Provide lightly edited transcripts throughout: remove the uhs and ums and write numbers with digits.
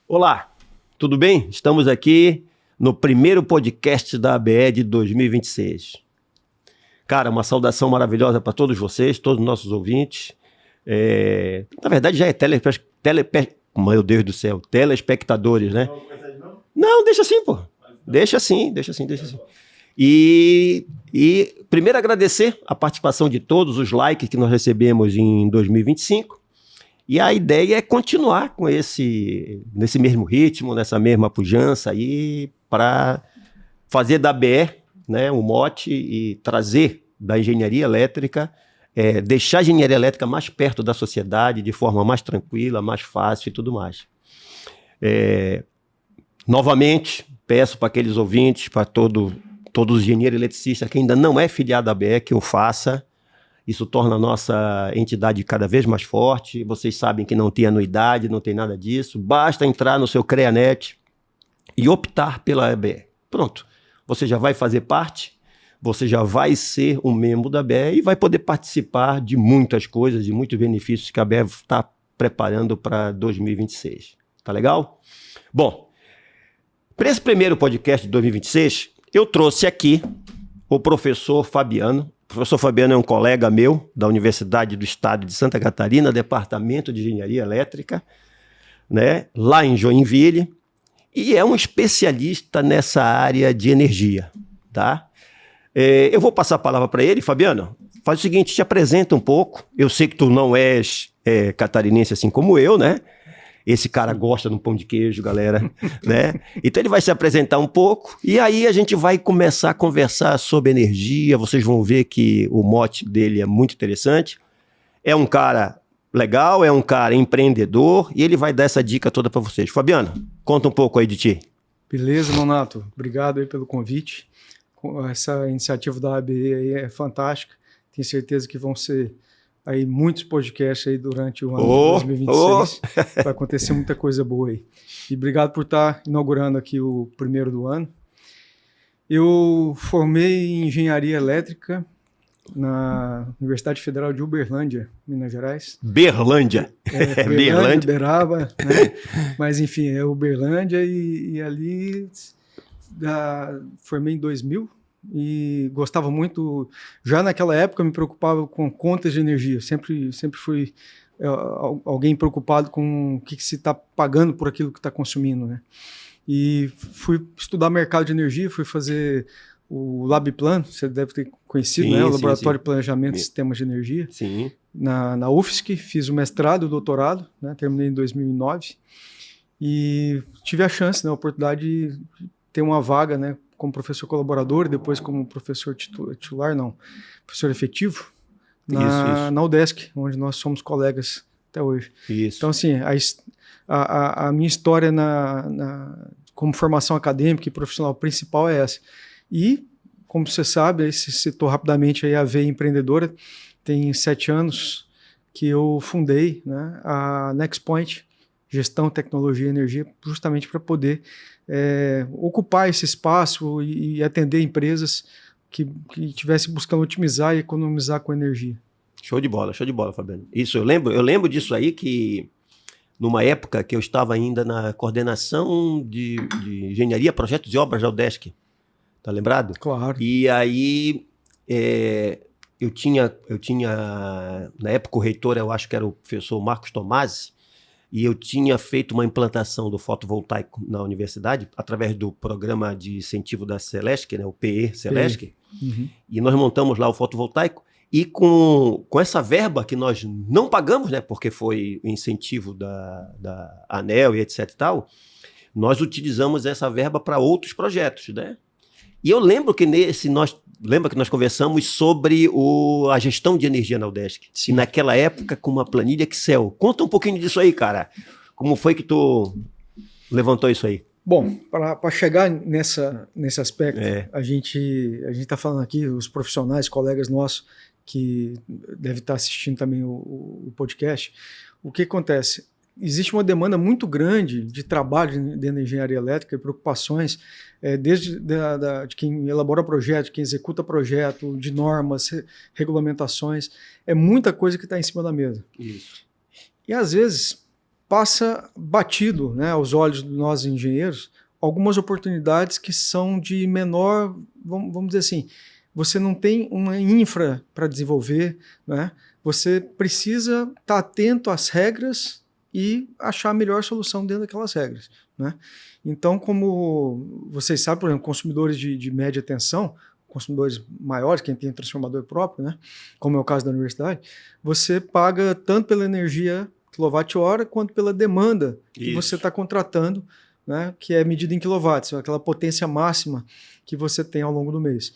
Olá, tudo bem? Estamos aqui no primeiro podcast da ABE de 2026. Cara, uma saudação maravilhosa para todos vocês, todos os nossos ouvintes. Na verdade, já é meu Deus do céu, telespectadores, né? Não, deixa assim, pô. Deixa assim. E primeiro agradecer a participação de todos, os likes que nós recebemos em 2025. E a ideia é continuar com nesse mesmo ritmo, nessa mesma pujança aí, para fazer da ABE, né, um mote e trazer da engenharia elétrica, deixar a engenharia elétrica mais perto da sociedade, de forma mais tranquila, mais fácil e tudo mais. Novamente, peço para aqueles ouvintes, para todos os engenheiros eletricistas que ainda não é filiado à ABE, que o faça. Isso torna a nossa entidade cada vez mais forte. Vocês sabem que não tem anuidade, não tem nada disso. Basta entrar no seu CREANET e optar pela ABE. Pronto. Você já vai fazer parte, você já vai ser um membro da ABE e vai poder participar de muitas coisas, de muitos benefícios que a ABE está preparando para 2026. Tá legal? Bom, para esse primeiro podcast de 2026, eu trouxe aqui o professor Fabiano. O professor Fabiano é um colega meu da Universidade do Estado de Santa Catarina, Departamento de Engenharia Elétrica, né, lá em Joinville, e é um especialista nessa área de energia, tá? Eu vou passar a palavra para ele. Fabiano, faz o seguinte, te apresenta um pouco. Eu sei que tu não és catarinense assim como eu, né? Esse cara gosta de um pão de queijo, galera, né? Então ele vai se apresentar um pouco e aí a gente vai começar a conversar sobre energia. Vocês vão ver que o mote dele é muito interessante. É um cara legal, é um cara empreendedor e ele vai dar essa dica toda para vocês. Fabiano, conta um pouco aí de ti. Beleza, Nonato. Obrigado aí pelo convite. Essa iniciativa da ABE aí é fantástica. Tenho certeza que vão ser aí muitos podcasts aí durante o ano de 2026. Vai acontecer muita coisa boa aí. E obrigado por estar inaugurando aqui o primeiro do ano. Eu formei em engenharia elétrica na Universidade Federal de Uberlândia, Minas Gerais. Berlândia. Berlândia, Uberaba, né? Mas enfim, é Uberlândia e ali formei em 2000. E gostava muito, já naquela época me preocupava com contas de energia, sempre fui alguém preocupado com o que se está pagando por aquilo que está consumindo, né? E fui estudar mercado de energia, fui fazer o LabPlan, você deve ter conhecido, né? O Laboratório de Planejamento de Sistemas de Energia, na UFSC, fiz o mestrado, o doutorado, né? Terminei em 2009 e tive a chance, né? A oportunidade de ter uma vaga, né? Como professor colaborador, depois como professor professor efetivo, na UDESC, onde nós somos colegas até hoje. Isso. Então, assim, a minha história como formação acadêmica e profissional principal é essa. E, como você sabe, aí se citou rapidamente aí a veia empreendedora, tem 7 anos que eu fundei, né, a NextPoint, Gestão, Tecnologia e Energia, justamente para poder ocupar esse espaço e atender empresas que estivessem buscando otimizar e economizar com energia. Show de bola, Fabiano. Isso, eu lembro disso aí, que numa época que eu estava ainda na coordenação de engenharia, projetos e obras da UDESC, tá lembrado? Claro. E aí eu tinha, na época o reitor, eu acho que era o professor Marcos Tomasi, e eu tinha feito uma implantação do fotovoltaico na universidade, através do programa de incentivo da Celesc, né, o PE Celesc, E nós montamos lá o fotovoltaico, e com essa verba que nós não pagamos, né, porque foi o incentivo da ANEEL e etc e tal, nós utilizamos essa verba para outros projetos, né? E eu lembro que lembra que nós conversamos sobre a gestão de energia na UDESC. Sim. E naquela época com uma planilha Excel. Conta um pouquinho disso aí, cara. Como foi que tu levantou isso aí? Bom, para chegar nesse aspecto, a gente está falando aqui, os profissionais, colegas nossos, que devem estar assistindo também o podcast, o que acontece? Existe uma demanda muito grande de trabalho dentro da engenharia elétrica e preocupações, desde de quem elabora projeto, quem executa projeto, de normas, regulamentações, é muita coisa que está em cima da mesa. Isso. E às vezes passa batido, né, aos olhos de nós engenheiros algumas oportunidades que são de menor, vamos dizer assim, você não tem uma infra para desenvolver, né? Você precisa estar atento às regras e achar a melhor solução dentro daquelas regras, né? Então, como vocês sabem, por exemplo, consumidores de média tensão, consumidores maiores, quem tem transformador próprio, né? Como é o caso da universidade, você paga tanto pela energia quilowatt-hora quanto pela demanda que você está contratando, né? Que é medida em quilowatts, aquela potência máxima que você tem ao longo do mês.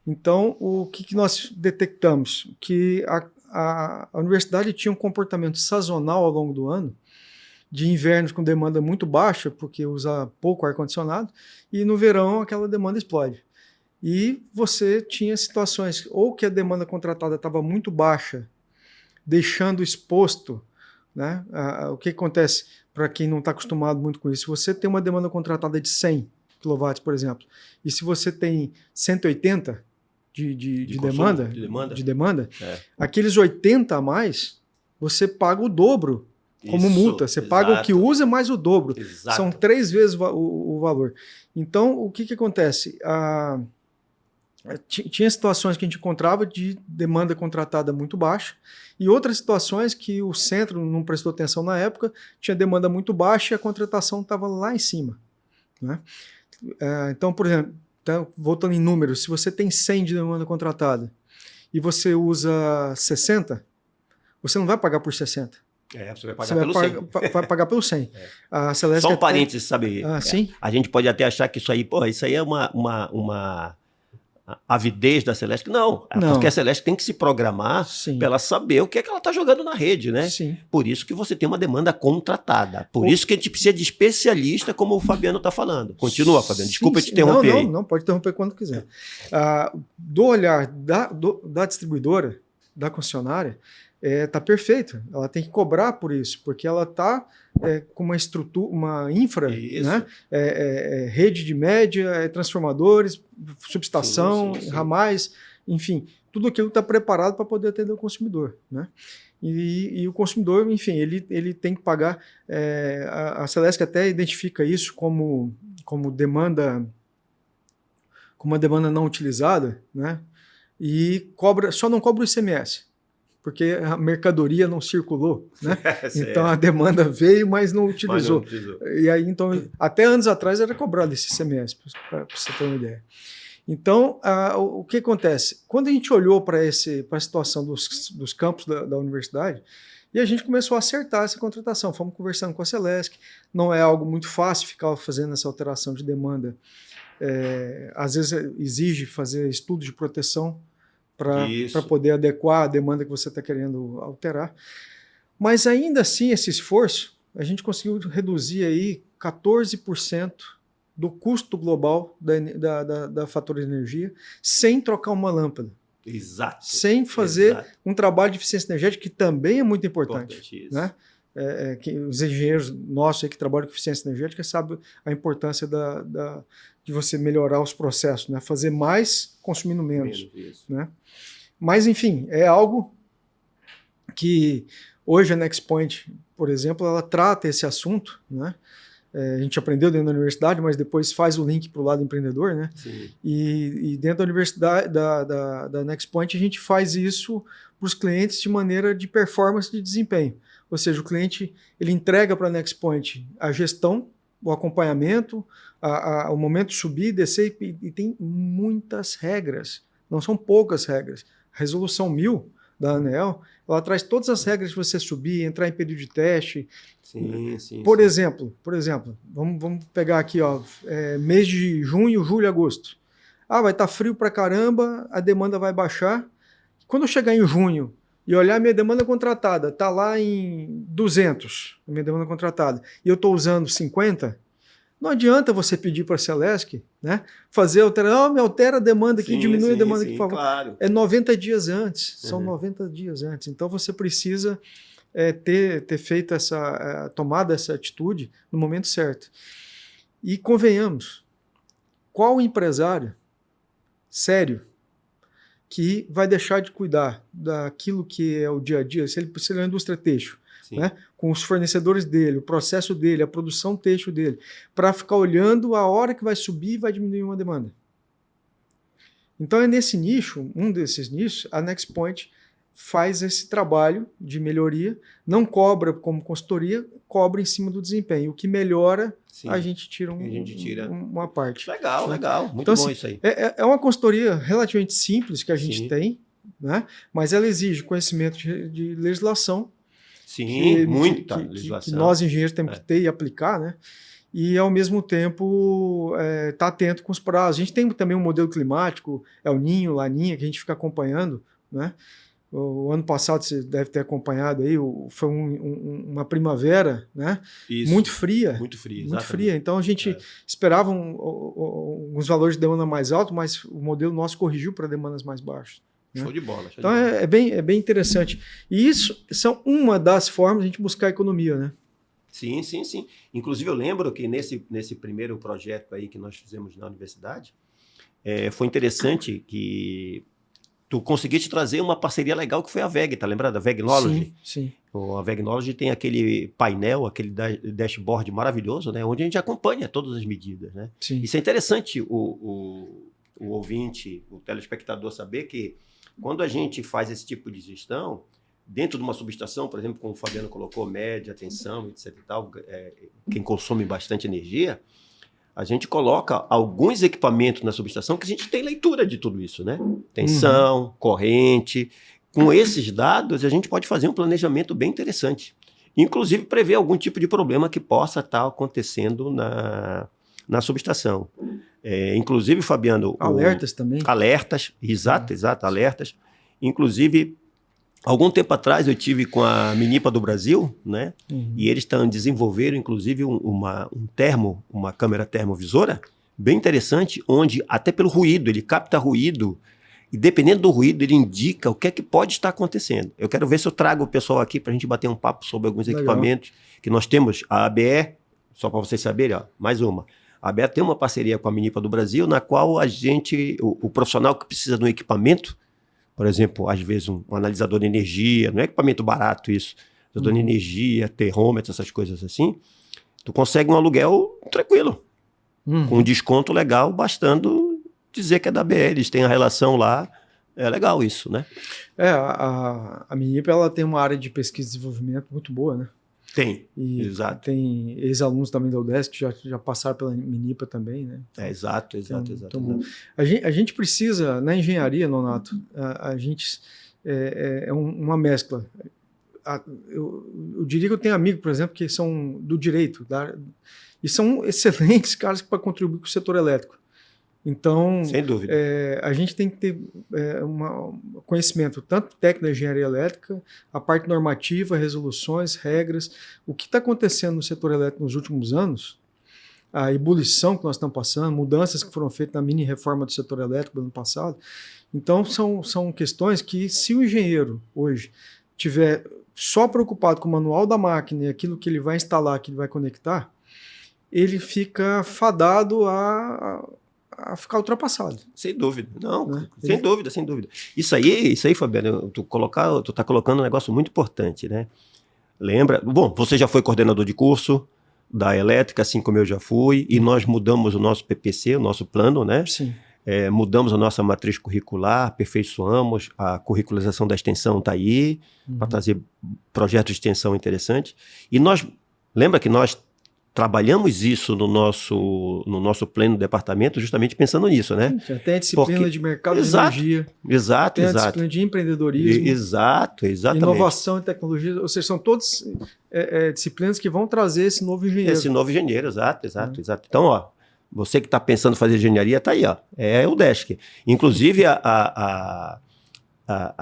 Então, o que nós detectamos? Que a universidade tinha um comportamento sazonal ao longo do ano, de invernos com demanda muito baixa, porque usa pouco ar-condicionado, e no verão aquela demanda explode. E você tinha situações, ou que a demanda contratada estava muito baixa, deixando exposto, né? O que acontece para quem não está acostumado muito com isso? Se você tem uma demanda contratada de 100 kW, por exemplo, e se você tem 180 de demanda, aqueles 80 a mais, você paga o dobro como multa. Você paga o que usa mais o dobro. Exato. São 3 vezes o valor. Então, o que acontece? Tinha situações que a gente encontrava de demanda contratada muito baixa e outras situações que o centro não prestou atenção na época, tinha demanda muito baixa e a contratação estava lá em cima, né? Então, por exemplo, voltando em números, se você tem 100 de demanda contratada e você usa 60, você não vai pagar por 60. Você vai pagar pelo 100. Vai pagar pelo 100. A Celesc só um parênteses, sabe? Sim? A gente pode até achar que isso aí é uma avidez da Celesc. Não, porque a Celesc tem que se programar para ela saber o que é que ela está jogando na rede, né? Sim. Por isso que você tem uma demanda contratada. Por isso que a gente precisa de especialista, como o Fabiano está falando. Continua, Fabiano. Desculpa te interromper aí. Não, pode interromper quando quiser. Do olhar da distribuidora, da concessionária, tá perfeito. Ela tem que cobrar por isso, porque ela está com uma estrutura, uma infra, né? Rede de média, transformadores, subestação, ramais, enfim, tudo aquilo está preparado para poder atender o consumidor, né? E o consumidor, enfim, ele tem que pagar. A Celesc até identifica isso como demanda, como uma demanda não utilizada, né? E só não cobra o ICMS, porque a mercadoria não circulou, né? Então a demanda veio, mas não utilizou. E aí, então, até anos atrás era cobrado esse ICMS, para você ter uma ideia. Então, o que acontece? Quando a gente olhou para a situação dos campos da universidade, e a gente começou a acertar essa contratação, fomos conversando com a Celesc, não é algo muito fácil ficar fazendo essa alteração de demanda, às vezes exige fazer estudo de proteção, para poder adequar a demanda que você está querendo alterar. Mas ainda assim, esse esforço, a gente conseguiu reduzir aí 14% do custo global da fatura de energia sem trocar uma lâmpada. Exato. Sem fazer um trabalho de eficiência energética, que também é muito importante. Né? Os engenheiros nossos aí que trabalham com eficiência energética sabem a importância de você melhorar os processos, né? Fazer mais consumindo menos. Né? Mas, enfim, é algo que hoje a NexPoint, por exemplo, ela trata esse assunto, né? A gente aprendeu dentro da universidade, mas depois faz o link para o lado empreendedor, né? E dentro da universidade, da NexPoint, a gente faz isso para os clientes de maneira de performance de desempenho. Ou seja, o cliente ele entrega para a NexPoint a gestão, o acompanhamento, o momento de subir, descer, e tem muitas regras, não são poucas regras. A resolução 1000 da ANEEL, ela traz todas as regras de você subir, entrar em período de teste. Por exemplo, vamos pegar aqui, mês de junho, julho, agosto. Vai estar frio pra caramba, a demanda vai baixar. Quando eu chegar em junho e olhar a minha demanda contratada, está lá em 200, a minha demanda contratada, e eu estou usando 50, não adianta você pedir para a Celesc, né, me altera a demanda aqui, diminui a demanda aqui, por favor. Claro. É 90 dias antes, são 90 dias antes. Então você precisa ter feito tomado essa atitude no momento certo. E convenhamos, qual empresário sério que vai deixar de cuidar daquilo que é o dia a dia, se ele é uma indústria têxtil, né, com os fornecedores dele, o processo dele, a produção têxtil dele, para ficar olhando a hora que vai subir e vai diminuir uma demanda. Então é nesse nicho, um desses nichos, a NextPoint faz esse trabalho de melhoria, não cobra como consultoria, cobra em cima do desempenho. O que melhora, Sim. a gente tira, uma parte. Legal, né? legal. Muito então, bom assim, isso aí. É uma consultoria relativamente simples que a gente Sim. tem, né? Mas ela exige conhecimento de legislação. Sim, muita legislação. Que nós engenheiros temos que ter e aplicar, né? E, ao mesmo tempo, tá atento com os prazos. A gente tem também um modelo climático, El Ninho, Laninha, que a gente fica acompanhando, né? O ano passado, você deve ter acompanhado aí, foi uma primavera, né? Isso. Muito fria. Muito fria, Muito exatamente. fria. Então, a gente esperava uns valores de demanda mais altos, mas o modelo nosso corrigiu para demandas mais baixas. Show de bola. Então, é bem interessante. E isso são uma das formas de a gente buscar economia, né? Sim, sim, sim. Inclusive, eu lembro que nesse primeiro projeto aí que nós fizemos na universidade, foi interessante que tu conseguiste trazer uma parceria legal que foi a VEG, tá lembrado? A VEGnology? Sim. A VEGnology tem aquele painel, aquele dashboard maravilhoso, né? Onde a gente acompanha todas as medidas, né? Sim. Isso é interessante o ouvinte, o telespectador saber que quando a gente faz esse tipo de gestão, dentro de uma subestação, por exemplo, como o Fabiano colocou, média, tensão, etc e tal, quem consome bastante energia, a gente coloca alguns equipamentos na subestação que a gente tem leitura de tudo isso, né? Tensão, corrente. Com esses dados, a gente pode fazer um planejamento bem interessante. Inclusive, prever algum tipo de problema que possa estar acontecendo na subestação. Inclusive, Fabiano... Alertas também. Alertas, exato, alertas. Inclusive, algum tempo atrás eu tive com a Minipa do Brasil, né? E eles desenvolveram, inclusive, uma câmera termovisora bem interessante, onde até pelo ruído, ele capta ruído e dependendo do ruído, ele indica o que é que pode estar acontecendo. Eu quero ver se eu trago o pessoal aqui para a gente bater um papo sobre alguns equipamentos que nós temos. A ABE, só para vocês saberem, ó, mais uma. A ABE tem uma parceria com a Minipa do Brasil, na qual o profissional que precisa de um equipamento, por exemplo, às vezes um analisador de energia, não é equipamento barato isso, analisador de energia, termômetro, essas coisas assim, tu consegue um aluguel tranquilo, com um desconto legal, bastando dizer que é da BR, eles têm a relação lá, é legal isso, né? A Minip, ela tem uma área de pesquisa e desenvolvimento muito boa, né? Tem, e exato. Tem ex-alunos também da UDESC que já passaram pela Minipa também, né? Exato. A gente precisa, na engenharia, Nonato, a gente é uma mescla. Eu diria que eu tenho amigos, por exemplo, que são do direito, e são excelentes caras para contribuir com o setor elétrico. Então, sem dúvida. A gente tem que ter conhecimento tanto técnico da engenharia elétrica, a parte normativa, resoluções, regras, o que está acontecendo no setor elétrico nos últimos anos, a ebulição que nós estamos passando, mudanças que foram feitas na mini-reforma do setor elétrico do ano passado. Então, são questões que, se o engenheiro hoje tiver só preocupado com o manual da máquina e aquilo que ele vai instalar, que ele vai conectar, ele fica fadado a ficar ultrapassado. Sem dúvida. Não, né? Sem dúvida. Isso aí, Fabiano, tu tá colocando um negócio muito importante, né? Lembra? Bom, você já foi coordenador de curso da elétrica, assim como eu já fui, e nós mudamos o nosso PPC, o nosso plano, né? Sim. Mudamos a nossa matriz curricular, aperfeiçoamos, a curricularização da extensão está aí, para trazer projetos de extensão interessantes. E lembra que nós trabalhamos isso no nosso pleno departamento justamente pensando nisso, né? Já tem a disciplina de mercado de energia. Exato. Tem a disciplina de empreendedorismo. Exatamente. Inovação e tecnologia. Ou seja, são todas disciplinas que vão trazer esse novo engenheiro. Exato. Então, ó, você que está pensando em fazer engenharia, está aí, ó. É o UDESC. Inclusive, a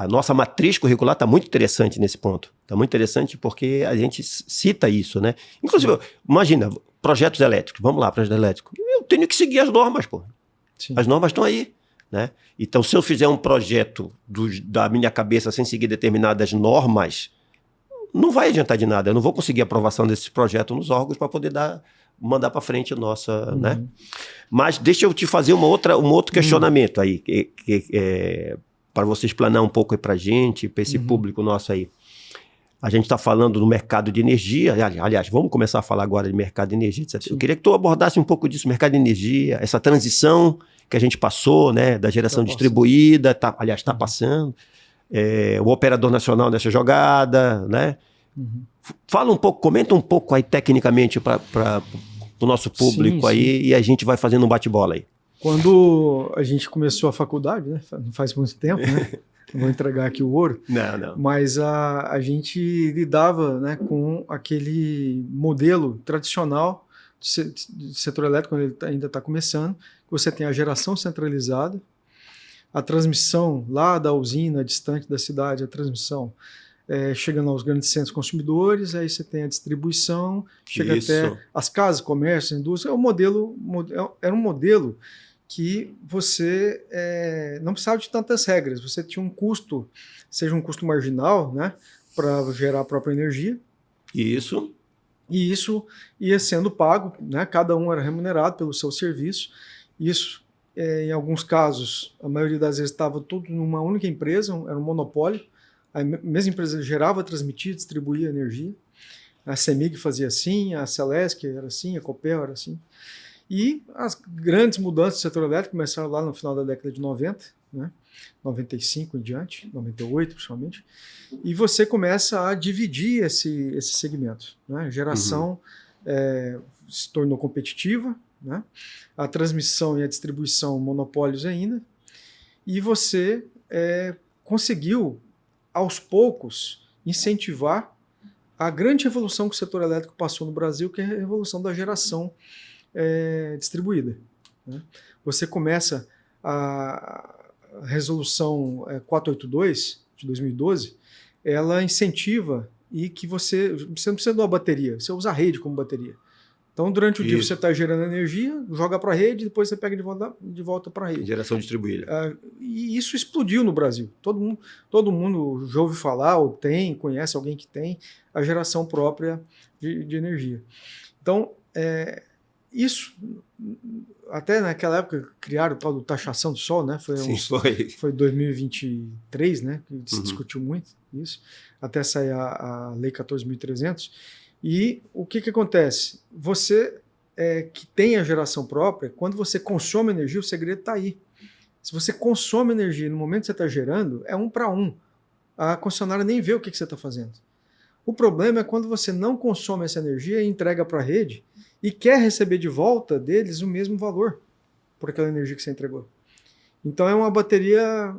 nossa matriz curricular está muito interessante nesse ponto. Está muito interessante porque a gente cita isso, né? Inclusive, imagina, projetos elétricos. Vamos lá, projeto elétrico. Eu tenho que seguir as normas, pô. Sim. As normas estão aí, né? Então, se eu fizer um projeto da minha cabeça sem seguir determinadas normas, não vai adiantar de nada. Eu não vou conseguir aprovação desse projeto nos órgãos para poder mandar para frente a nossa, né? Mas deixa eu te fazer um outro questionamento aí, para você explanar um pouco aí para a gente, para esse público nosso aí. A gente está falando do mercado de energia. Aliás, vamos começar a falar agora de mercado de energia, etc. Sim. Eu queria que tu abordasse um pouco disso, mercado de energia, essa transição que a gente passou, né, da geração distribuída, está passando. O operador nacional nessa jogada, né? Uhum. Fala um pouco, comenta um pouco aí tecnicamente para o nosso público aí, e a gente vai fazendo um bate-bola aí. Quando a gente começou a faculdade, né? Não faz muito tempo, né? Não vou entregar aqui o ouro. Não. Mas a gente lidava, né, com aquele modelo tradicional de setor elétrico, quando ele ainda está começando, que você tem a geração centralizada, a transmissão lá da usina, distante da cidade, a transmissão chegando aos grandes centros consumidores, aí você tem a distribuição, chega até as casas, comércio, indústria. Era um modelo que você não precisava de tantas regras. Você tinha um custo, seja um custo marginal, né, para gerar a própria energia. Isso. E isso ia sendo pago, né, cada um era remunerado pelo seu serviço. Isso, em alguns casos, a maioria das vezes estava tudo numa única empresa, era um monopólio. A mesma empresa gerava, transmitia, distribuía energia. A CEMIG fazia assim, a Celesc era assim, a Copel era assim. E as grandes mudanças do setor elétrico começaram lá no final da década de 90, né? 95 em diante, 98 principalmente. E você começa a dividir esse segmento, né? A geração se tornou competitiva, né? A transmissão e a distribuição monopólios ainda. E você conseguiu aos poucos, incentivar a grande revolução que o setor elétrico passou no Brasil, que é a revolução da geração distribuída, né? Você começa a resolução 482 de 2012, ela incentiva e que você não precisa de uma bateria, você usa a rede como bateria. Então, durante o dia você está gerando energia, joga para a rede, depois você pega de volta para a rede. Geração distribuída. E isso explodiu no Brasil. Todo mundo já ouve falar, ou conhece alguém que tem a geração própria de energia. Então, isso, até naquela época, criaram o tal do taxação do sol, né? Foi 2023, né? Que se discutiu muito isso, até sair a Lei 14.300. E o que acontece? Você que tem a geração própria, quando você consome energia, o segredo está aí. Se você consome energia no momento que você está gerando, é 1 para 1. A concessionária nem vê o que você está fazendo. O problema é quando você não consome essa energia e entrega para a rede e quer receber de volta deles o mesmo valor por aquela energia que você entregou. Então é uma bateria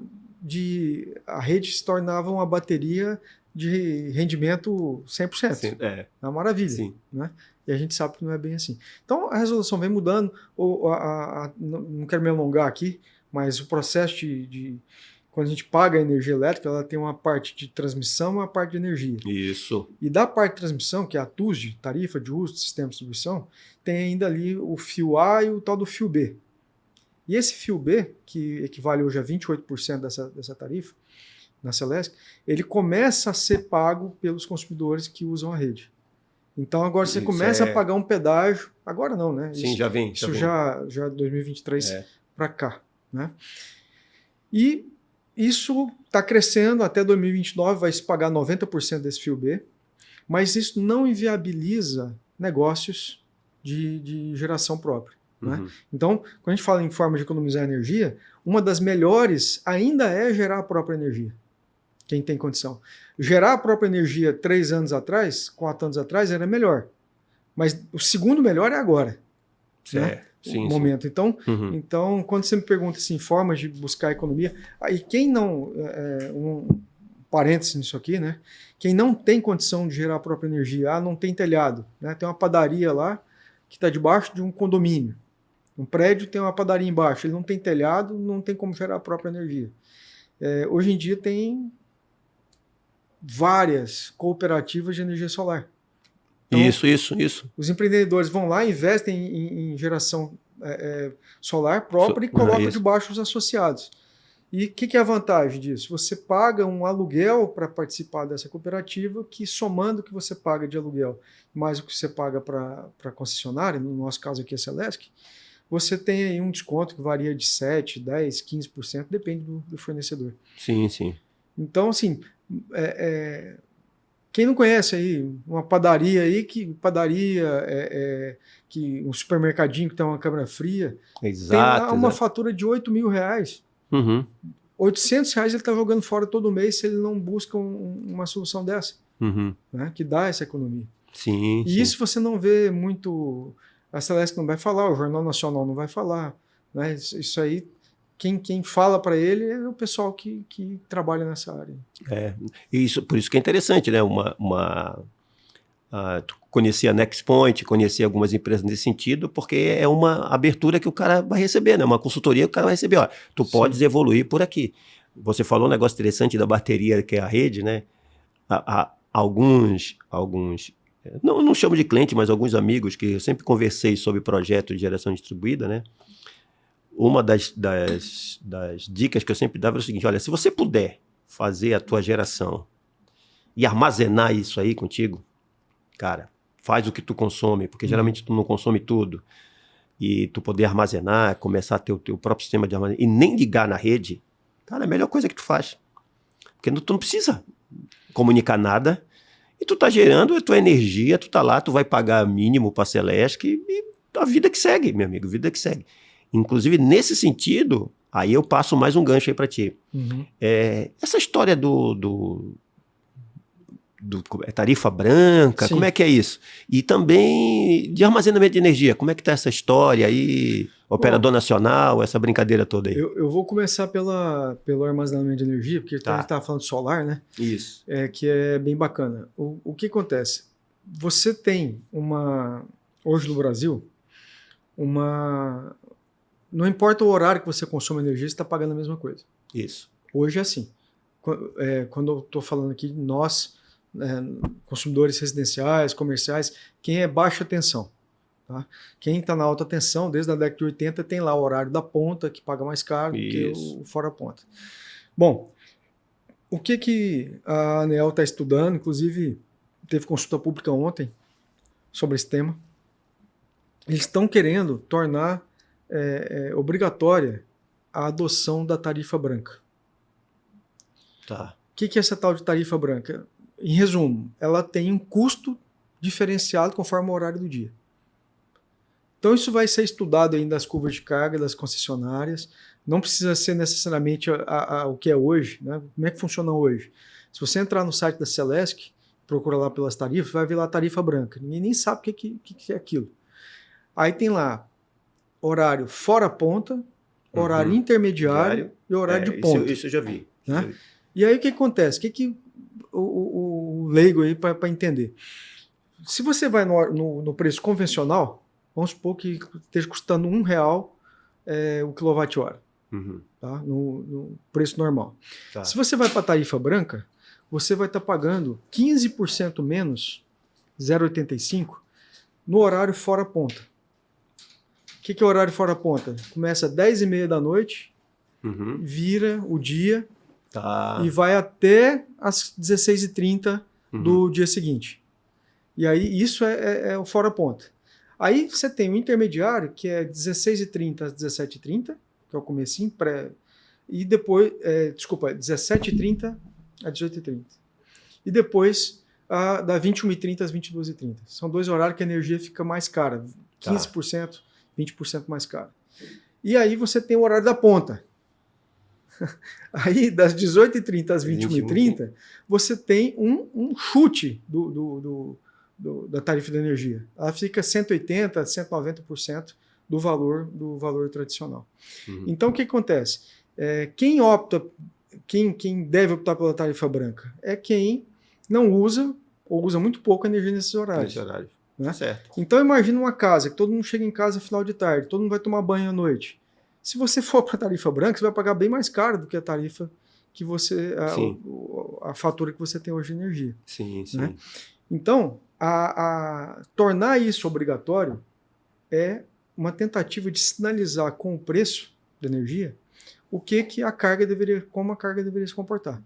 a rede se tornava uma bateria de rendimento 100%. Sim, é uma maravilha. Sim. Né? E a gente sabe que não é bem assim. Então a resolução vem mudando. Não quero me alongar aqui, mas o processo quando a gente paga a energia elétrica, ela tem uma parte de transmissão e uma parte de energia. Isso. E da parte de transmissão, que é a TUSD, tarifa de uso do sistema de distribuição, tem ainda ali o fio A e o tal do fio B. E esse fio B, que equivale hoje a 28% dessa tarifa, na Celesc, ele começa a ser pago pelos consumidores que usam a rede. Então agora você começa a pagar um pedágio, agora não, né? Sim, já vem. Isso já 2023 para cá, né? E isso está crescendo, até 2029 vai se pagar 90% desse fio B, mas isso não inviabiliza negócios de geração própria. Né? Então, quando a gente fala em forma de economizar energia, uma das melhores ainda é gerar a própria energia. Quem tem condição. Gerar a própria energia 3 anos atrás, 4 anos atrás, era melhor. Mas o segundo melhor é agora. Né? Sim, momento. Sim. Então, quando você me pergunta assim, formas de buscar economia, aí quem não, um parênteses nisso aqui, né? Quem não tem condição de gerar a própria energia, não tem telhado, né? Tem uma padaria lá que está debaixo de um condomínio. Um prédio tem uma padaria embaixo, ele não tem telhado, não tem como gerar a própria energia. Hoje em dia tem várias cooperativas de energia solar. Então, isso. Os empreendedores vão lá, investem em geração solar própria e colocam debaixo os associados. E o que é a vantagem disso? Você paga um aluguel para participar dessa cooperativa, que somando o que você paga de aluguel, mais o que você paga para a concessionária, no nosso caso aqui é a Celesc, você tem aí um desconto que varia de 7%, 10%, 15%, depende do fornecedor. Sim. Então, assim, Quem não conhece aí uma padaria aí, que um supermercadinho que tem uma câmara fria, tem lá uma fatura de R$8.000. Uhum. R$800 ele está jogando fora todo mês se ele não busca uma solução dessa, né, que dá essa economia. Sim, e isso você não vê muito, a Celesc não vai falar, o Jornal Nacional não vai falar, né? Isso aí, quem fala para ele é o pessoal que trabalha nessa área. Por isso que é interessante, né? Tu conhecia a NextPoint, conhecia algumas empresas nesse sentido, porque é uma abertura que o cara vai receber, né? Uma consultoria que o cara vai receber. Ó, tu podes evoluir por aqui. Você falou um negócio interessante da bateria, que é a rede, né? Alguns não chamo de cliente, mas alguns amigos que eu sempre conversei sobre projeto de geração distribuída, né? Uma das dicas que eu sempre dava era o seguinte: olha, se você puder fazer a tua geração e armazenar isso aí contigo, cara, faz o que tu consome, porque geralmente tu não consome tudo, e tu poder armazenar, começar a ter o teu próprio sistema de armazenamento, e nem ligar na rede, cara, é a melhor coisa que tu faz. Porque tu não precisa comunicar nada, e tu tá gerando a tua energia, tu tá lá, tu vai pagar mínimo pra Celesc, e a vida que segue, meu amigo, vida que segue. Inclusive, nesse sentido, aí eu passo mais um gancho aí para ti. Essa história do tarifa branca, Sim. Como é que é isso? E também de armazenamento de energia, como é que tá essa história aí? Operador nacional, essa brincadeira toda aí. Eu vou começar pelo armazenamento de energia, porque a gente estava falando de solar, né? Isso. Que é bem bacana. O que acontece? Você tem hoje no Brasil, não importa o horário que você consome energia, você está pagando a mesma coisa. Isso. Hoje é assim. Quando eu estou falando aqui, nós, consumidores residenciais, comerciais, quem é baixa tensão. Tá? Quem está na alta tensão, desde a década de 80, tem lá o horário da ponta, que paga mais caro do que o fora ponta. Bom, o que a ANEEL está estudando, inclusive teve consulta pública ontem sobre esse tema, eles estão querendo tornar obrigatória a adoção da tarifa branca. Tá. O que é essa tal de tarifa branca? Em resumo, ela tem um custo diferenciado conforme o horário do dia. Então isso vai ser estudado ainda nas curvas de carga das concessionárias, não precisa ser necessariamente o que é hoje, né? Como é que funciona hoje? Se você entrar no site da Celesc, procura lá pelas tarifas, vai ver lá a tarifa branca. Ninguém nem sabe o que é aquilo. Aí tem lá horário fora ponta, horário intermediário e horário de ponta. Isso eu já vi. Né? E aí o que acontece? O leigo aí para entender? Se você vai no preço convencional, vamos supor que esteja custando R$1 o quilowatt-hora, tá? No preço normal. Tá. Se você vai para a tarifa branca, você vai estar pagando 15% menos, 0,85, no horário fora ponta. O que é horário fora ponta? Começa às 10h30 da noite, vira o dia e vai até às 16h30 do dia seguinte. E aí isso é o fora ponta. Aí você tem o intermediário, que é 16h30 às 17h30, que é o comecinho, e depois, 17h30 às 18h30. E depois da 21h30 às 22h30. São dois horários que a energia fica mais cara, 15%, 20% mais cara. E aí você tem o horário da ponta. Aí, das 18h30 às 21h30, você tem um chute da tarifa de energia. Ela fica 180%, 190% do valor tradicional. Então, o que acontece? Quem deve optar pela tarifa branca? É quem não usa ou usa muito pouco energia nesses horários. Né? Certo. Então, imagina uma casa que todo mundo chega em casa no final de tarde, todo mundo vai tomar banho à noite. Se você for para a tarifa branca, você vai pagar bem mais caro do que a tarifa que você... a fatura que você tem hoje de energia. Sim, sim. Né? Então, tornar isso obrigatório é uma tentativa de sinalizar com o preço da energia como a carga deveria se comportar.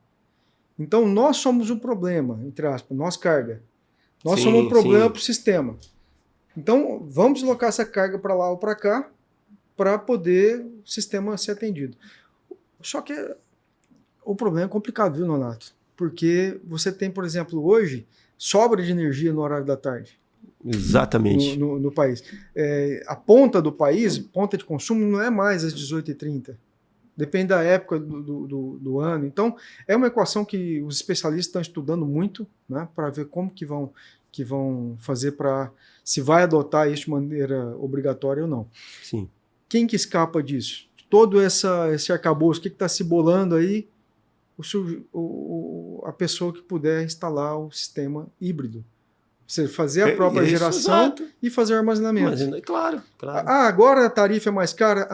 Então, nós somos um problema, entre aspas, nós carga. Nós somos um problema para o sistema. Então, vamos deslocar essa carga para lá ou para cá para poder o sistema ser atendido. Só que o problema é complicado, viu, Nonato? porque você tem, por exemplo, hoje, sobra de energia no horário da tarde. Exatamente. No país. A ponta do país, ponta de consumo, não é mais às 18h30. Depende da época do ano. Então, é uma equação que os especialistas estão estudando muito, né, para ver como que vão fazer para se vai adotar isso de maneira obrigatória ou não. Sim. Quem que escapa disso? Todo esse arcabouço, o que está se bolando aí? A pessoa que puder instalar o sistema híbrido. Ou seja, fazer a própria geração exato. E fazer o armazenamento. Mas, claro. Agora a tarifa é mais cara?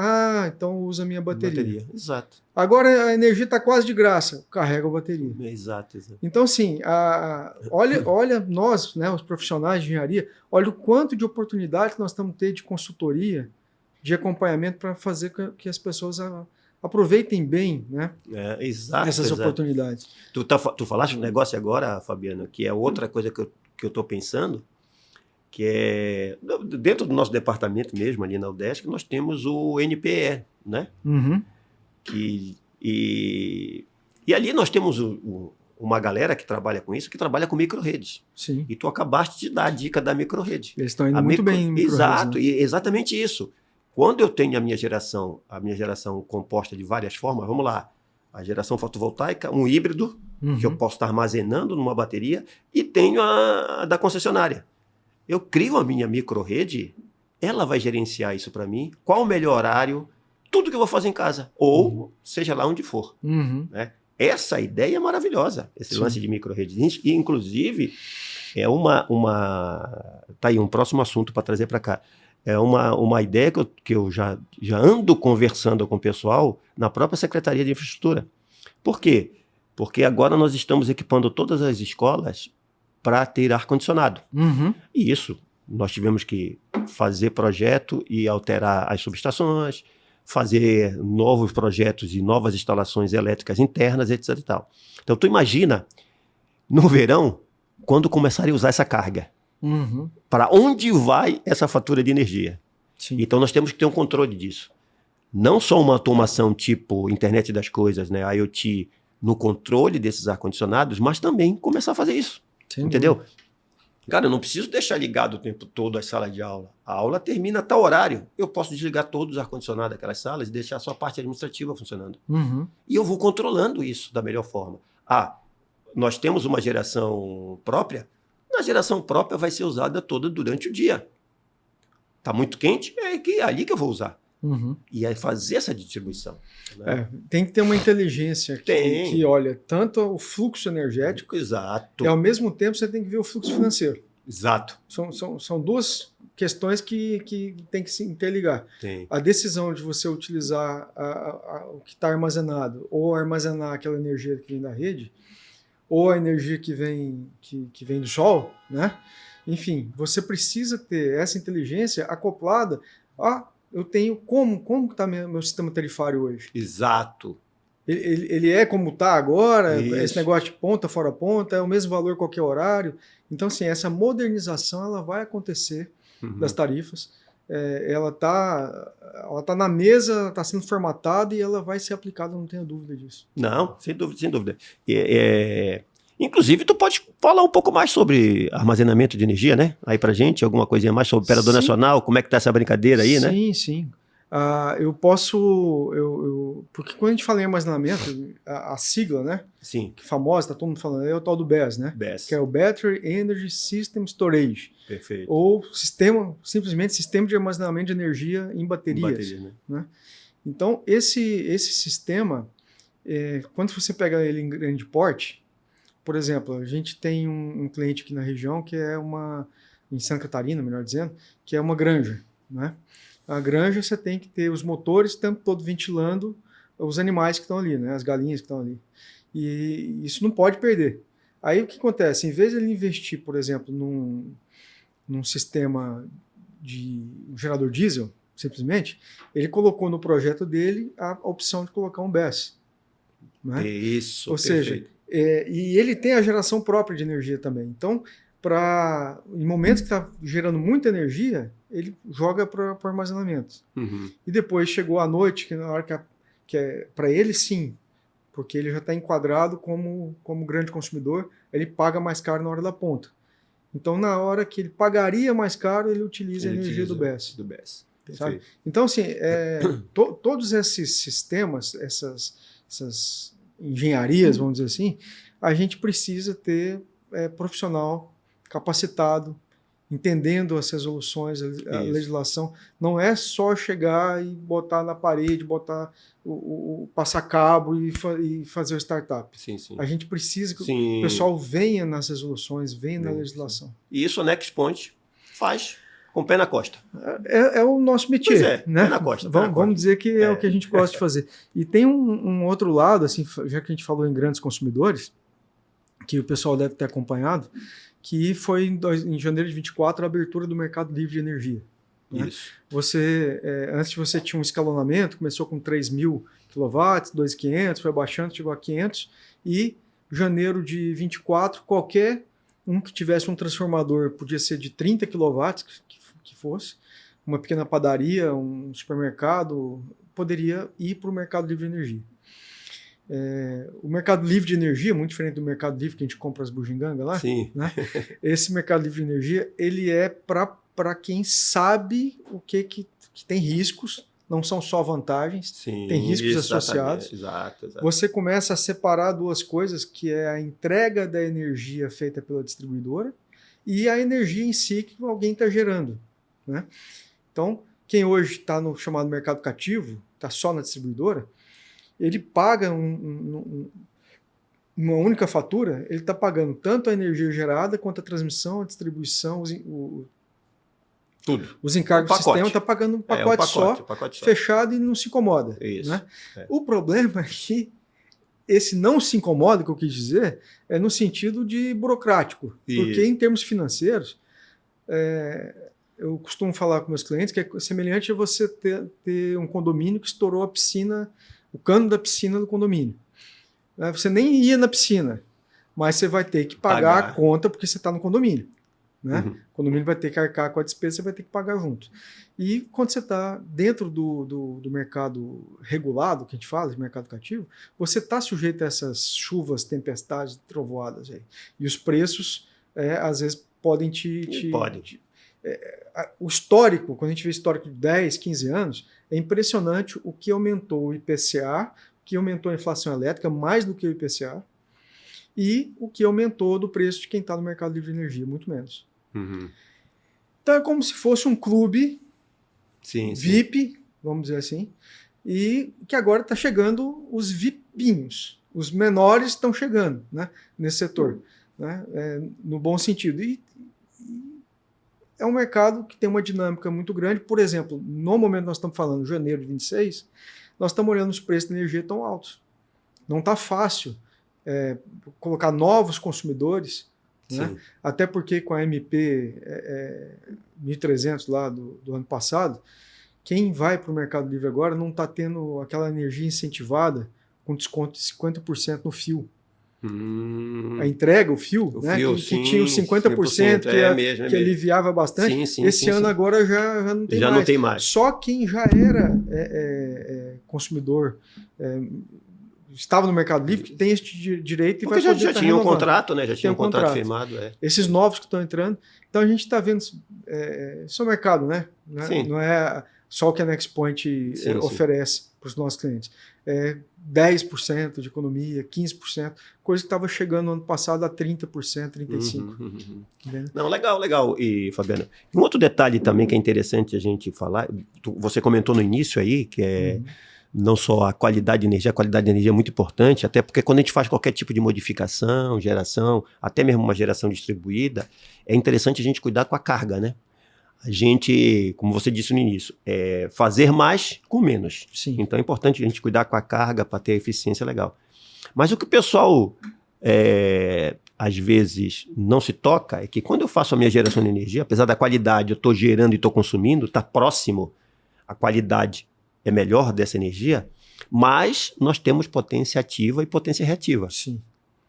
Então usa a minha bateria. Exato. Agora a energia está quase de graça. Carrega a bateria. Exato. Então, assim, olha nós, né, os profissionais de engenharia, olha o quanto de oportunidade que nós estamos tendo de consultoria, de acompanhamento para fazer que as pessoas aproveitem bem, né, essas oportunidades. Tu falaste um negócio agora, Fabiano, que é outra coisa que eu estou pensando, que é dentro do nosso departamento mesmo, ali na UDESC, nós temos o NPE, né? Uhum. E ali nós temos uma galera que trabalha com isso, que trabalha com micro-redes. Sim. E tu acabaste de dar a dica da micro-rede. Eles estão indo muito bem em micro-redes. Exato, né? e exatamente isso. Quando eu tenho a minha geração composta de várias formas, vamos lá, a geração fotovoltaica, um híbrido, que eu posso estar armazenando numa bateria, e tenho a da concessionária. Eu crio a minha micro-rede, ela vai gerenciar isso para mim, qual o melhor horário, tudo que eu vou fazer em casa, ou seja lá onde for. Né? Essa ideia é maravilhosa, esse lance de micro-rede. E, inclusive, é tá aí um próximo assunto para trazer para cá. É uma ideia que eu já ando conversando com o pessoal na própria Secretaria de Infraestrutura. Por quê? Porque agora nós estamos equipando todas as escolas para ter ar-condicionado. E isso, nós tivemos que fazer projeto e alterar as subestações, fazer novos projetos e novas instalações elétricas internas, etc. e tal. Então, tu imagina, no verão, quando começarem a usar essa carga. Para onde vai essa fatura de energia? Sim. Então, nós temos que ter um controle disso. Não só uma automação tipo internet das coisas, né, IoT, no controle desses ar-condicionados, mas também começar a fazer isso. Sim, entendeu? Cara, eu não preciso deixar ligado o tempo todo a sala de aula. A aula termina a tal horário. Eu posso desligar todos os ar-condicionados daquelas salas e deixar só a parte administrativa funcionando. E eu vou controlando isso da melhor forma. Nós temos uma geração própria. Na geração própria vai ser usada toda durante o dia. Está muito quente? É ali que eu vou usar. E aí fazer essa distribuição. Né? Tem que ter uma inteligência que olha tanto o fluxo energético. Exato. E ao mesmo tempo você tem que ver o fluxo financeiro. Exato. São duas questões que tem que se interligar. Tem. A decisão de você utilizar o que está armazenado ou armazenar aquela energia que vem da rede, ou a energia que vem do sol, né? Enfim, você precisa ter essa inteligência acoplada eu tenho como está meu sistema tarifário hoje. Exato. Ele é como está agora, Isso. Esse negócio de ponta, fora ponta, é o mesmo valor qualquer horário. Então, assim, essa modernização ela vai acontecer das tarifas. Ela tá na mesa, está sendo formatada e ela vai ser aplicada, não tenha dúvida disso. Não, sem dúvida. Inclusive, tu pode falar um pouco mais sobre armazenamento de energia, né? Aí pra gente, alguma coisinha mais sobre operador nacional, como é que tá essa brincadeira aí, né? Sim. Eu posso... porque quando a gente fala em armazenamento, a sigla, né? Sim. Que famosa, tá todo mundo falando, é o tal do BESS, né? BESS. Que é o Battery Energy System Storage. Perfeito. Ou simplesmente sistema de armazenamento de energia em baterias. Né? Então, esse sistema, quando você pega ele em grande porte, por exemplo, a gente tem um cliente aqui na região que é em Santa Catarina, melhor dizendo, que é uma granja, né? A granja você tem que ter os motores o tempo todo ventilando os animais que estão ali, né? As galinhas que estão ali. E isso não pode perder. Aí o que acontece? Em vez de ele investir, por exemplo, num sistema de um gerador diesel, simplesmente, ele colocou no projeto dele a opção de colocar um BESS. Né? Isso, ou seja, e ele tem a geração própria de energia também. Então, em momentos que está gerando muita energia, ele joga para o armazenamento. E depois chegou à noite, que na hora que é para ele sim, porque ele já está enquadrado como grande consumidor, ele paga mais caro na hora da ponta. Então, na hora que ele pagaria mais caro, ele utiliza a energia do BESS. Sabe? Então, assim, todos esses sistemas, essas engenharias, vamos dizer assim, a gente precisa ter profissional capacitado, entendendo as resoluções, a legislação. Não é só chegar e botar na parede, passar cabo e fazer o startup. Sim. A gente precisa que o pessoal venha nas resoluções, venha na legislação. E isso a NexPoint faz com o pé na costa. É o nosso métier, né? Pé na costa. Vamos dizer que é o que a gente gosta de fazer. E tem um outro lado, assim, já que a gente falou em grandes consumidores, que o pessoal deve ter acompanhado, que foi em janeiro de 24 a abertura do mercado livre de energia. Né? Isso. Antes você tinha um escalonamento, começou com 3.000 kW, 2.500, foi baixando, chegou a 500, e janeiro de 24, qualquer um que tivesse um transformador, podia ser de 30 kW, que fosse, uma pequena padaria, um supermercado, poderia ir para o mercado livre de energia. O mercado livre de energia, muito diferente do mercado livre que a gente compra as bugigangas lá, Sim. Né? Esse mercado livre de energia, ele é para quem sabe o que tem riscos, não são só vantagens, Sim, tem riscos associados. Exato. Você começa a separar duas coisas, que é a entrega da energia feita pela distribuidora e a energia em si que alguém está gerando. Né? Então, quem hoje está no chamado mercado cativo, está só na distribuidora, ele paga uma única fatura, ele está pagando tanto a energia gerada quanto a transmissão, a distribuição, tudo. Os encargos do sistema, está pagando um pacote só, fechado, e não se incomoda. Isso. Né? O problema é que esse não se incomoda, que eu quis dizer, é no sentido de burocrático. Isso. Porque em termos financeiros, eu costumo falar com meus clientes que é semelhante a você ter um condomínio que estourou a piscina, o cano da piscina do condomínio. Você nem ia na piscina, mas você vai ter que pagar a conta porque você está no condomínio. Né? Uhum. O condomínio vai ter que arcar com a despesa, você vai ter que pagar junto. E quando você está dentro do mercado regulado, que a gente fala, de mercado cativo, você está sujeito a essas chuvas, tempestades, trovoadas aí. E os preços, às vezes, podem o histórico, quando a gente vê histórico de 10, 15 anos, é impressionante o que aumentou o IPCA, o que aumentou a inflação elétrica, mais do que o IPCA, e o que aumentou do preço de quem está no mercado livre de energia, muito menos. Uhum. Então é como se fosse um clube VIP, vamos dizer assim, e que agora está chegando os VIPinhos, os menores estão chegando, né, nesse setor, né, no bom sentido. E é um mercado que tem uma dinâmica muito grande. Por exemplo, no momento que nós estamos falando, janeiro de 26, nós estamos olhando os preços de energia tão altos. Não está fácil colocar novos consumidores, né? Até porque com a MP 1300 lá do ano passado, quem vai para o Mercado Livre agora não está tendo aquela energia incentivada com desconto de 50% no fio. A entrega, o fio, né? Fio, que tinha os 50% que aliviava bastante. Esse ano agora já não tem mais. Não tem mais. Só quem já era consumidor, estava no Mercado Livre, que tem esse direito e porque vai poder já tinha um contrato, né? Já tinha um contrato firmado. Esses novos que estão entrando. Então a gente está vendo esse é o mercado, né? Não é só o que a NexPoint oferece para os nossos clientes. 10% de economia, 15%, coisa que estava chegando no ano passado a 30%, 35%. Não, legal. E, Fabiana, um outro detalhe também que é interessante a gente falar, você comentou no início aí, que é não só a qualidade de energia é muito importante, até porque quando a gente faz qualquer tipo de modificação, geração, até mesmo uma geração distribuída, é interessante a gente cuidar com a carga, né? A gente, como você disse no início, fazer mais com menos. Sim. Então é importante a gente cuidar com a carga para ter eficiência legal. Mas o que o pessoal, às vezes, não se toca é que quando eu faço a minha geração de energia, apesar da qualidade, eu estou gerando e estou consumindo, está próximo, a qualidade é melhor dessa energia, mas nós temos potência ativa e potência reativa. Sim.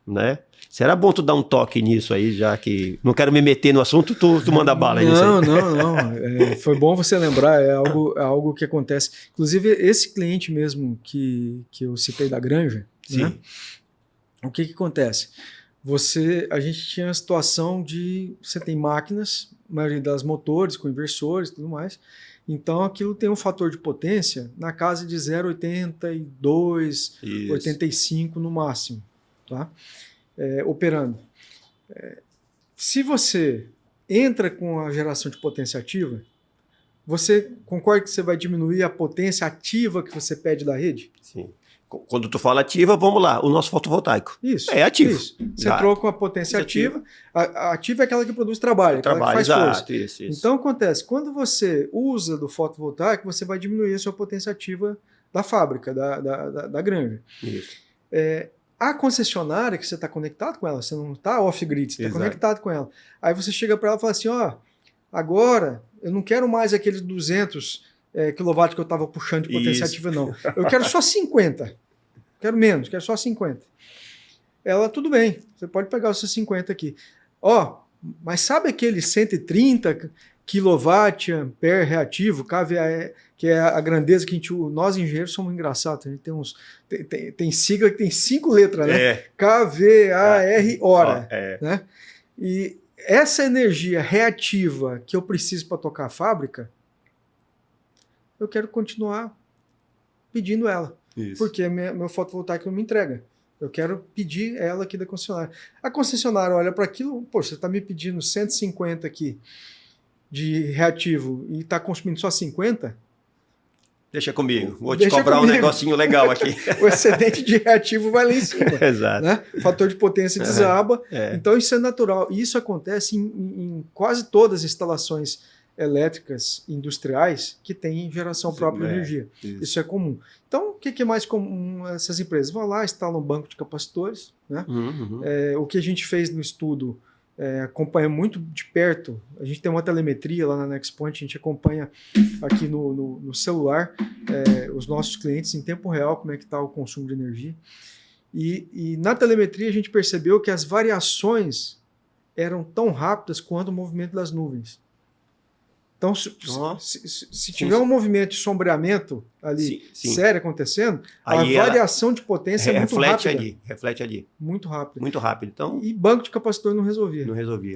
Né? Será bom tu dar um toque nisso aí, já que não quero me meter no assunto, tu manda bala nisso aí. Não. Foi bom você lembrar, algo que acontece. Inclusive, esse cliente mesmo que eu citei da Granja, Sim. Né? O que acontece? A gente tinha a situação de você tem máquinas, a maioria das motores com inversores e tudo mais, então aquilo tem um fator de potência na casa de 0,82, 85 no máximo, tá? Operando. Se você entra com a geração de potência ativa, você concorda que você vai diminuir a potência ativa que você pede da rede? Sim. Quando tu fala ativa, vamos lá, o nosso fotovoltaico. Isso. É ativo. Isso. Você entrou com a potência ativa. A ativa é aquela que produz trabalho, aquela que faz força. Isso. Então acontece, quando você usa do fotovoltaico, você vai diminuir a sua potência ativa da fábrica, da granja. Isso. A concessionária que você está conectado com ela, você não está off-grid, você está conectado com ela. Aí você chega para ela e fala assim, agora eu não quero mais aqueles 200 kW que eu estava puxando de potência ativa, não. Eu quero só 50. Quero menos, quero só 50. Ela, tudo bem, você pode pegar os seus 50 aqui. Mas sabe aquele 130 kWh reativo, kVA, que é a grandeza que nós engenheiros somos engraçados, a gente tem sigla que tem 5 letras, né? kVAR hora. Né? E essa energia reativa que eu preciso para tocar a fábrica, eu quero continuar pedindo ela. Isso. Porque meu fotovoltaico não me entrega. Eu quero pedir ela aqui da concessionária. A concessionária olha para aquilo, você está me pedindo 150 aqui de reativo e está consumindo só 50? Deixa comigo, vou te cobrar um negocinho legal aqui. O excedente de reativo vai lá em cima. Exato. Né? O fator de potência desaba. Então isso é natural. E isso acontece em quase todas as instalações elétricas industriais que têm geração própria de energia. Isso é comum. Então, o que é mais comum? Essas empresas vão lá, instalam um banco de capacitores. Né? O que a gente fez no estudo, acompanha muito de perto. A gente tem uma telemetria lá na NexPoint, a gente acompanha aqui no celular os nossos clientes em tempo real, como é que está o consumo de energia. E na telemetria a gente percebeu que as variações eram tão rápidas quanto o movimento das nuvens. Então, se tiver um movimento de sombreamento ali sério acontecendo, aí a variação de potência é muito rápida. Reflete ali. Muito rápido. Muito rápido. Então, e banco de capacitor não resolvia.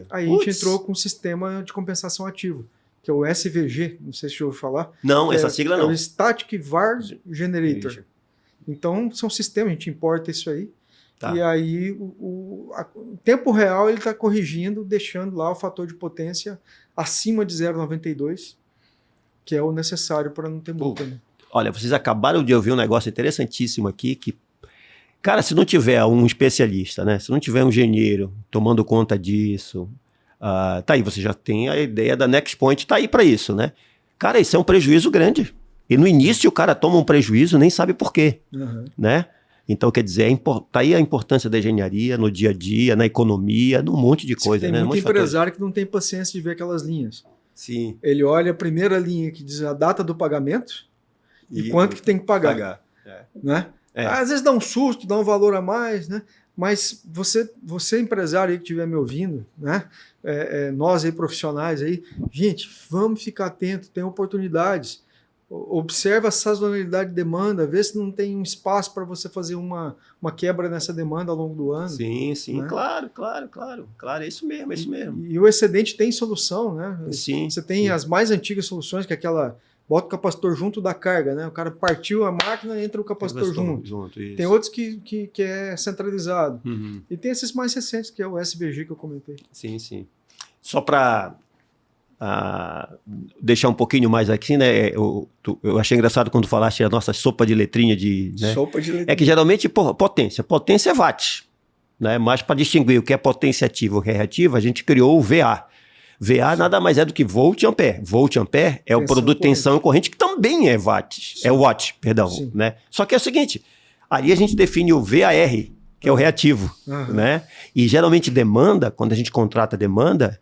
Aí a gente entrou com um sistema de compensação ativo, que é o SVG, não sei se você ouviu falar. Não, essa sigla não. É o Static Var Generator. Então, são sistemas, a gente importa isso aí. Tá. E aí, o tempo real, ele está corrigindo, deixando lá o fator de potência acima de 0,92, que é o necessário para não ter multa. Né? Olha, vocês acabaram de ouvir um negócio interessantíssimo aqui, que, cara, se não tiver um especialista, né? Se não tiver um engenheiro tomando conta disso, tá aí, você já tem a ideia da NexPoint, tá aí para isso, né? Cara, isso é um prejuízo grande. E no início o cara toma um prejuízo, nem sabe por quê, né? Então, quer dizer, tá aí a importância da engenharia no dia a dia, na economia, num monte de coisa. Tem muito empresário que não tem paciência de ver aquelas linhas. Sim. Ele olha a primeira linha que diz a data do pagamento e quanto que tem que pagar. Né? Às vezes dá um susto, dá um valor a mais, né? Mas você empresário aí que estiver me ouvindo, né? Nós aí profissionais aí, gente, vamos ficar atento, tem oportunidades. Observa a sazonalidade de demanda, vê se não tem um espaço para você fazer uma quebra nessa demanda ao longo do ano. Sim, né? Claro, é isso mesmo, E o excedente tem solução, né? Sim. Você tem as mais antigas soluções, que é aquela, bota o capacitor junto da carga, né? O cara partiu a máquina, entra o capacitor junto. Tem outros que é centralizado. E tem esses mais recentes, que é o SVG que eu comentei. Sim. Só para deixar um pouquinho mais aqui, né? Eu achei engraçado quando falaste a nossa sopa de letrinha né? Sopa de letrinha. É que geralmente, potência é watt, né? Mas para distinguir o que é potência ativa ou reativa, a gente criou o VA. VA nada mais é do que volt e ampere. Volt e ampere é o produto de tensão e corrente, que também é watt. É watt, perdão, né? Só que é o seguinte, ali a gente define o VAR, que é o reativo, né? E geralmente demanda, quando a gente contrata demanda,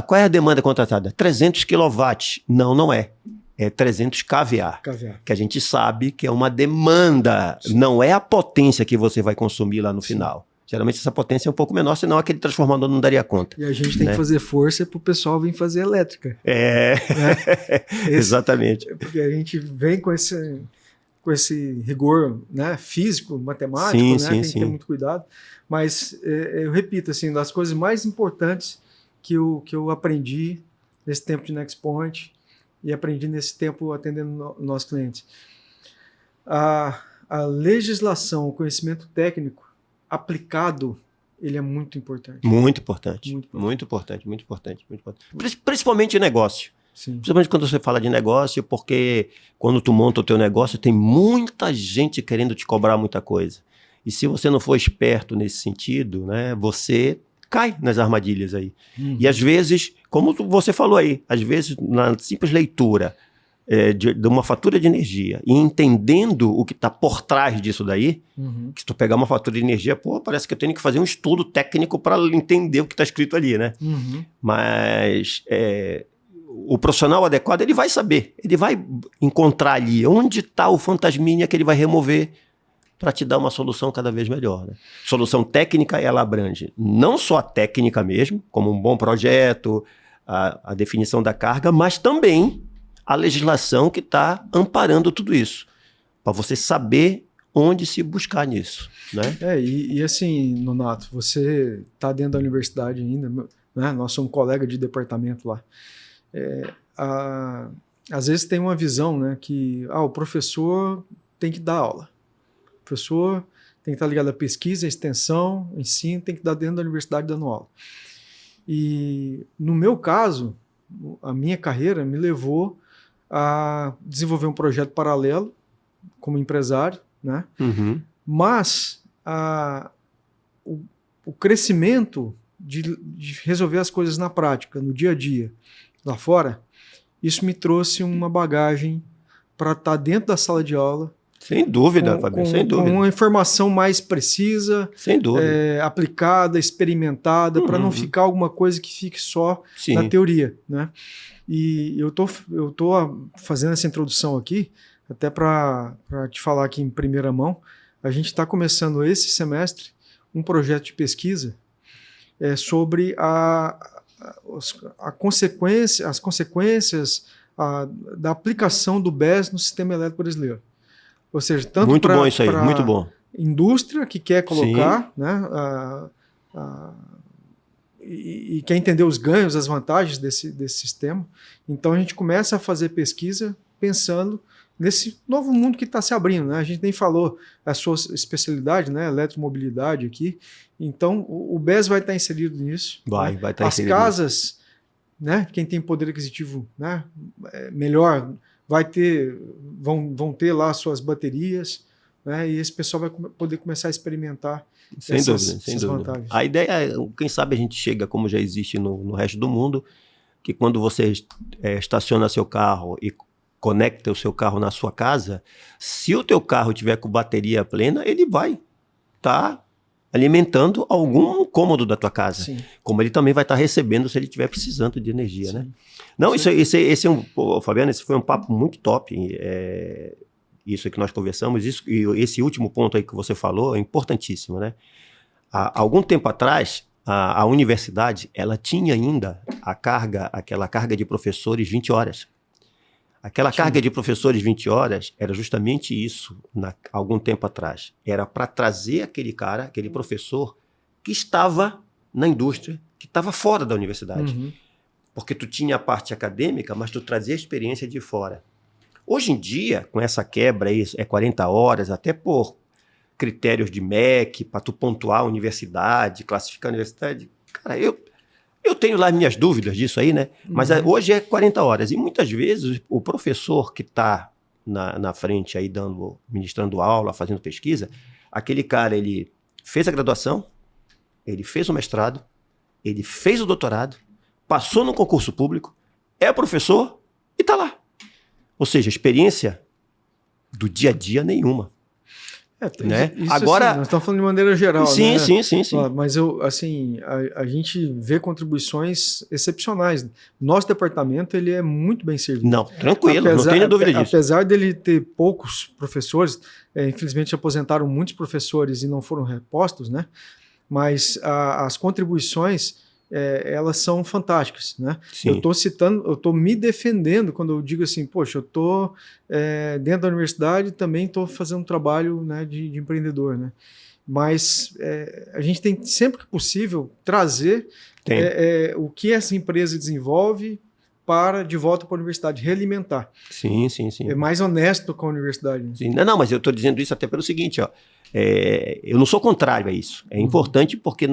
qual é a demanda contratada? 300 kW. Não é. É 300 kVA. Que a gente sabe que é uma demanda. Sim. Não é a potência que você vai consumir lá no final. Geralmente essa potência é um pouco menor, senão aquele transformador não daria conta. E a gente tem que fazer força para o pessoal vir fazer elétrica. Exatamente. Porque a gente vem com esse... com esse rigor, né, físico, matemático, Sim, né, sim, tem que sim. ter muito cuidado. Mas eu repito, assim, das coisas mais importantes que eu aprendi nesse tempo de Next Point e aprendi nesse tempo atendendo nossos clientes. A legislação, o conhecimento técnico aplicado, ele é muito importante. Muito importante. Muito importante. Muito importante, muito importante, muito importante. Principalmente em negócio. Sim. Principalmente quando você fala de negócio, porque quando tu monta o teu negócio, tem muita gente querendo te cobrar muita coisa. E se você não for esperto nesse sentido, né, você cai nas armadilhas aí. Uhum. E às vezes, como você falou aí, às vezes na simples leitura de uma fatura de energia e entendendo o que está por trás disso daí, que se tu pegar uma fatura de energia, pô, parece que eu tenho que fazer um estudo técnico para entender o que está escrito ali, né? Mas o profissional adequado, ele vai saber, ele vai encontrar ali onde está o fantasminha que ele vai remover para te dar uma solução cada vez melhor, né? Solução técnica, ela abrange não só a técnica mesmo, como um bom projeto, a definição da carga, mas também a legislação que está amparando tudo isso, para você saber onde se buscar nisso, né? E assim, Nonato, você está dentro da universidade ainda, né? Nós somos colega de departamento lá. Às vezes tem uma visão, né, que o professor tem que dar aula. O professor tem que estar ligado à pesquisa, à extensão, ensino, tem que estar dentro da universidade dando aula. E no meu caso, a minha carreira me levou a desenvolver um projeto paralelo como empresário, né? Mas o crescimento de resolver as coisas na prática, no dia a dia, lá fora, isso me trouxe uma bagagem para estar dentro da sala de aula. Sem dúvida, Fabio, sem dúvida. Com uma informação mais precisa, sem dúvida, aplicada, experimentada, para não ficar alguma coisa que fique só na teoria, né? E eu tô fazendo essa introdução aqui, até para te falar aqui em primeira mão. A gente está começando esse semestre um projeto de pesquisa sobre as consequências da aplicação do BES no sistema elétrico brasileiro. Ou seja, tanto muito bom isso aí, muito bom. Indústria que quer colocar, né, e quer entender os ganhos, as vantagens desse sistema. Então a gente começa a fazer pesquisa pensando nesse novo mundo que está se abrindo, né? A gente nem falou a sua especialidade, né, eletromobilidade aqui. Então o BES vai estar inserido nisso. Vai estar inserido. As casas, né, quem tem poder aquisitivo, né, melhor, vão ter lá suas baterias, né, e esse pessoal vai poder começar a experimentar essas vantagens. A ideia é, quem sabe a gente chega, como já existe no resto do mundo, que quando você estaciona seu carro e conecta o seu carro na sua casa, se o teu carro tiver com bateria plena, ele vai estar alimentando algum cômodo da tua casa. Sim. Como ele também vai estar recebendo se ele estiver precisando de energia, sim, né? Não, esse é Fabiano, esse foi um papo muito top. Isso que nós conversamos, e esse último ponto aí que você falou é importantíssimo, né? Há algum tempo atrás, a universidade, ela tinha ainda aquela carga de professores 20 horas. Aquela carga de professores 20 horas era justamente isso, algum tempo atrás. Era para trazer aquele professor que estava na indústria, que estava fora da universidade. Porque tu tinha a parte acadêmica, mas tu trazia a experiência de fora. Hoje em dia, com essa quebra aí, 40 horas, até por critérios de MEC, para tu pontuar a universidade, classificar a universidade, cara, eu tenho lá minhas dúvidas disso aí, né? Mas hoje é 40 horas. E muitas vezes o professor que está na frente aí ministrando aula, fazendo pesquisa, aquele cara, ele fez a graduação, ele fez o mestrado, ele fez o doutorado, passou no concurso público, é professor e está lá. Ou seja, experiência do dia a dia nenhuma. Né? Isso, agora, assim, nós estamos falando de maneira geral, sim, né? Sim. Mas a gente vê contribuições excepcionais. Nosso departamento, ele é muito bem servido. Não, tranquilo, não tenho dúvida disso. Apesar dele ter poucos professores, infelizmente aposentaram muitos professores e não foram repostos, né? Mas as contribuições elas são fantásticas, né? Sim. Eu estou me defendendo quando eu digo assim, poxa, eu estou dentro da universidade, também estou fazendo um trabalho, né, de empreendedor, né? Mas a gente tem, sempre que possível, trazer o que essa empresa desenvolve de volta para a universidade, realimentar. Sim, sim, sim. É mais honesto com a universidade. Né? Sim. Não, mas eu estou dizendo isso até pelo seguinte, ó, eu não sou contrário a isso. É importante porque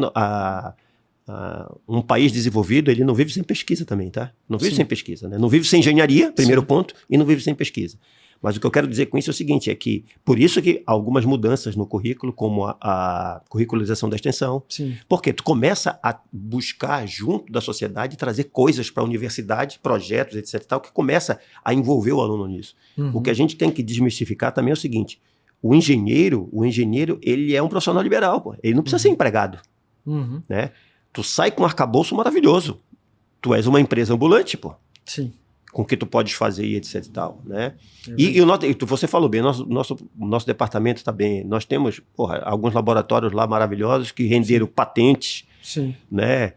um país desenvolvido, ele não vive sem pesquisa também, tá? Não vive sem pesquisa, né? Não vive sem engenharia, primeiro ponto, e não vive sem pesquisa. Mas o que eu quero dizer com isso é o seguinte, é que por isso que algumas mudanças no currículo, como a curricularização da extensão, porque tu começa a buscar junto da sociedade trazer coisas para a universidade, projetos, etc. Tal, que começa a envolver o aluno nisso. O que a gente tem que desmistificar também é o seguinte, o engenheiro, ele é um profissional liberal, pô. Ele não precisa ser empregado, né? Tu sai com um arcabouço maravilhoso. Tu és uma empresa ambulante, pô. Sim. Com o que tu podes fazer e etc e tal, né? Você falou bem, nosso departamento está bem. Nós temos, alguns laboratórios lá maravilhosos que renderam patentes, né?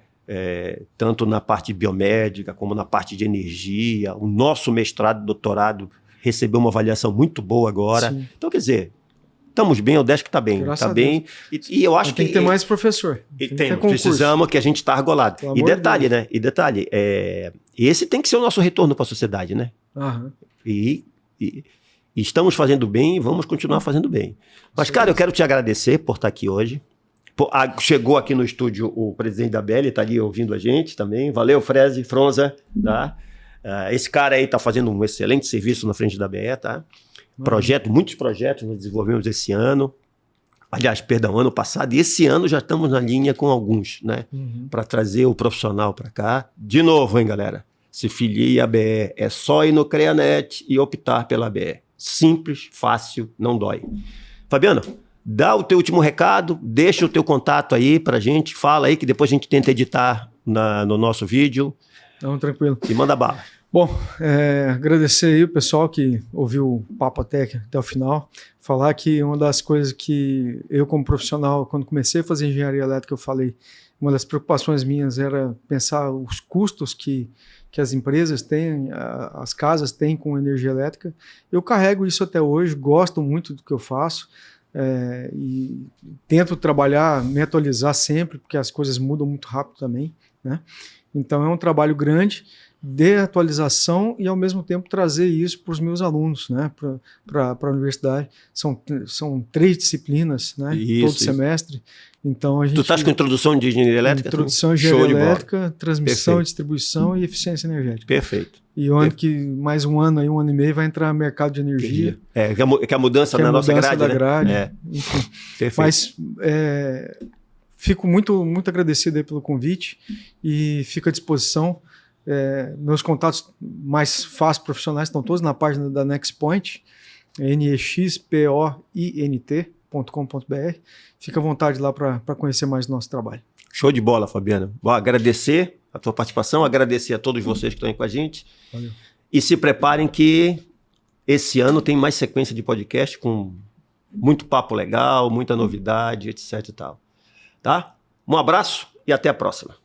Tanto na parte biomédica como na parte de energia. O nosso mestrado e doutorado recebeu uma avaliação muito boa agora. Então, quer dizer, estamos bem, o Udesc está bem. Está bem. E eu acho que... Tem que ter mais professor. Precisamos que a gente está argolado. E detalhe, né? Esse tem que ser o nosso retorno para a sociedade, né? E estamos fazendo bem e vamos continuar fazendo bem. Mas, cara, eu quero te agradecer por estar aqui hoje. Chegou aqui no estúdio o presidente da ABL, está ali ouvindo a gente também. Valeu, Fronza, tá? Esse cara aí está fazendo um excelente serviço na frente da ABE, tá? Muitos projetos nós desenvolvemos esse ano. Aliás, perdão, ano passado. E esse ano já estamos na linha com alguns, né? Para trazer o profissional para cá. De novo, hein, galera? Se filie à ABE. É só ir no CreaNet e optar pela ABE. Simples, fácil, não dói. Fabiano, dá o teu último recado, deixa o teu contato aí pra gente, fala aí que depois a gente tenta editar no nosso vídeo. Não, tranquilo. E manda bala. Bom, agradecer aí o pessoal que ouviu o papo até o final. Falar que uma das coisas que eu, como profissional, quando comecei a fazer engenharia elétrica, eu falei, uma das preocupações minhas era pensar os custos que as empresas têm, as casas têm com energia elétrica. Eu carrego isso até hoje, gosto muito do que eu faço e tento trabalhar, me atualizar sempre, porque as coisas mudam muito rápido também, né? Então é um trabalho grande de atualização e, ao mesmo tempo, trazer isso para os meus alunos, né, para a universidade. São 3 disciplinas, né, todo semestre. Então, a gente... Tu estás com introdução de engenharia elétrica? Introdução de engenharia elétrica, transmissão, distribuição e eficiência energética. Perfeito. E o ano que, mais um ano e meio, vai entrar no mercado de energia. Que a mudança na nossa grade, da grade, né? Enfim. Perfeito. Mas fico muito, muito agradecido aí pelo convite e fico à disposição. Meus contatos mais fáceis profissionais estão todos na página da NexPoint, nexpoint.com.br. Fica à vontade lá para conhecer mais do nosso trabalho. Show de bola, Fabiano. Vou agradecer a tua participação, agradecer a todos vocês que estão aí com a gente. Valeu. E se preparem que esse ano tem mais sequência de podcast com muito papo legal, muita novidade, etc e tal. Tá? Um abraço e até a próxima.